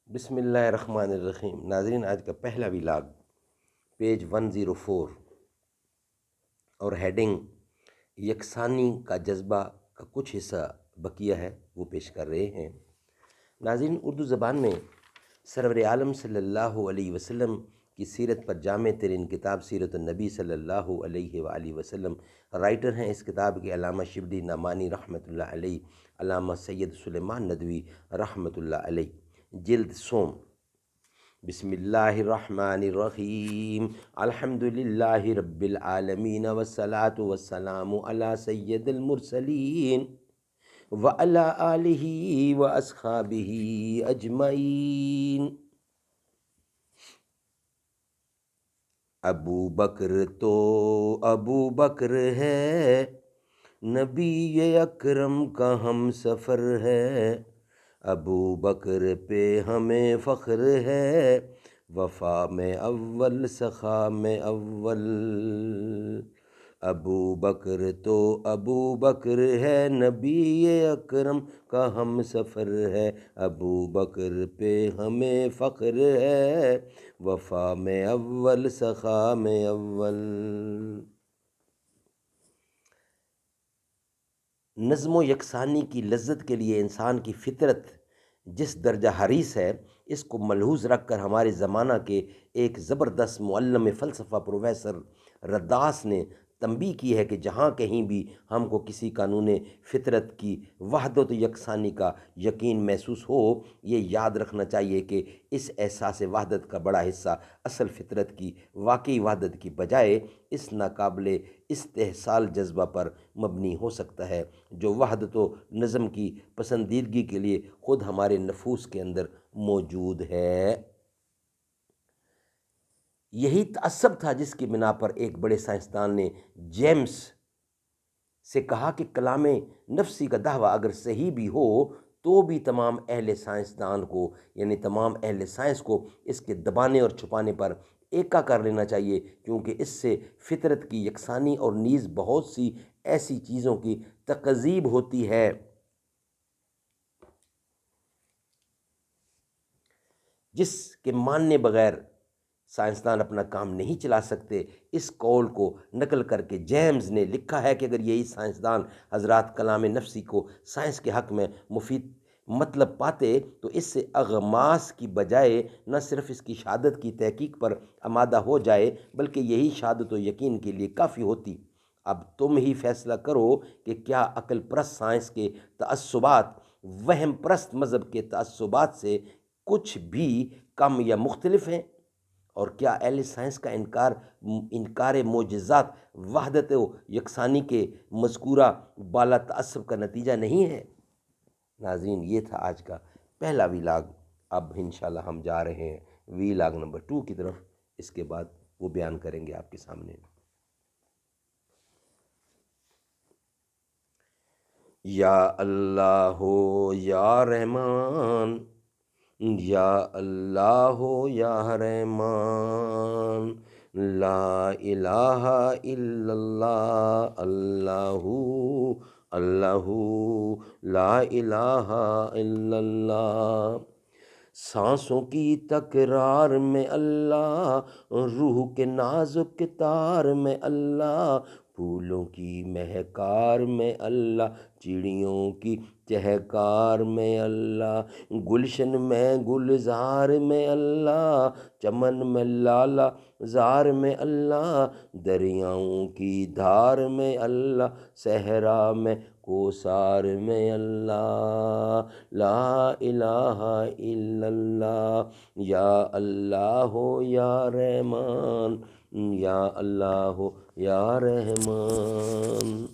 بسم اللہ الرحمن الرحیم۔ ناظرین، آج کا پہلا ولاگ پیج 104 اور ہیڈنگ یکسانی کا جذبہ کا کچھ حصہ بقیہ ہے وہ پیش کر رہے ہیں۔ ناظرین، اردو زبان میں سرور عالم صلی اللہ علیہ وسلم کی سیرت پر جامع ترین کتاب سیرت النبی صلی اللہ علیہ وآلہ وسلم، رائٹر ہیں اس کتاب کے علامہ شبلی نعمانی رحمۃ اللہ علیہ، علامہ سید سلیمان ندوی رحمۃ اللہ علیہ، جلد سوم۔ بسم اللہ الرحمن الرحیم، الحمدللہ رب العالمین والصلاة والسلام علی سید المرسلین وعلی آلہ واصحابہ اجمعین۔ ابو بکر تو ابو بکر ہے، نبی اکرم کا ہم سفر ہے، ابو بکر پہ ہمیں فخر ہے، وفا میں اول سخا میں اول۔ ابو بکر تو ابو بکر ہے، نبی اکرم کا ہم سفر ہے، ابو بکر پہ ہمیں فخر ہے، وفا میں اول سخا میں اول۔ نظم و یکسانی کی لذت کے لیے انسان کی فطرت جس درجہ حریص ہے، اس کو ملحوظ رکھ کر ہمارے زمانہ کے ایک زبردست معلم فلسفہ پروفیسر رداس نے تنبیہ کی ہے کہ جہاں کہیں بھی ہم کو کسی قانون فطرت کی وحدت و یکسانی کا یقین محسوس ہو، یہ یاد رکھنا چاہیے کہ اس احساس وحدت کا بڑا حصہ اصل فطرت کی واقعی وحدت کی بجائے اس ناقابل استحصال جذبہ پر مبنی ہو سکتا ہے جو وحدت و نظم کی پسندیدگی کے لیے خود ہمارے نفوس کے اندر موجود ہے۔ یہی تعصب تھا جس کی بنا پر ایک بڑے سائنسدان نے جیمس سے کہا کہ کلام نفسی کا دعویٰ اگر صحیح بھی ہو تو بھی تمام اہل سائنسدان کو، یعنی تمام اہل سائنس کو اس کے دبانے اور چھپانے پر ایکا کر لینا چاہیے، کیونکہ اس سے فطرت کی یکسانی اور نیز بہت سی ایسی چیزوں کی تکذیب ہوتی ہے جس کے ماننے بغیر سائنسدان اپنا کام نہیں چلا سکتے۔ اس قول کو نقل کر کے جیمز نے لکھا ہے کہ اگر یہی سائنسدان حضرات کلام نفسی کو سائنس کے حق میں مفید مطلب پاتے تو اس سے اغماس کی بجائے نہ صرف اس کی شہادت کی تحقیق پر آمادہ ہو جائے بلکہ یہی شہادت و یقین کے لیے کافی ہوتی۔ اب تم ہی فیصلہ کرو کہ کیا عقل پرست سائنس کے تعصبات وہم پرست مذہب کے تعصبات سے کچھ بھی کم یا مختلف ہیں، اور کیا اہل سائنس کا انکار معجزات وحدت و یکسانی کے مذکورہ بالا تعصب کا نتیجہ نہیں ہے؟ ناظرین، یہ تھا آج کا پہلا ولاگ۔ اب انشاءاللہ ہم جا رہے ہیں ولاگ نمبر 2 کی طرف، اس کے بعد وہ بیان کریں گے آپ کے سامنے۔ یا اللہ ہو یا رحمان، یا اللہ ہو یا رحمان، لا الہ الا اللہ، اللہ اللہ لا الہ الا اللہ۔ سانسوں کی تکرار میں اللہ، روح کے نازک تار میں اللہ، پھولوں کی مہکار میں اللہ، چڑیوں کی چہکار میں اللہ، گلشن میں گلزار میں اللہ، چمن میں لالا زار میں اللہ، دریاؤں کی دھار میں اللہ، صحرا میں کوثار میں اللہ، لا الہ الا اللہ، یا اللہ ہو یا رحمان، یا اللہ ہو یا رحمان۔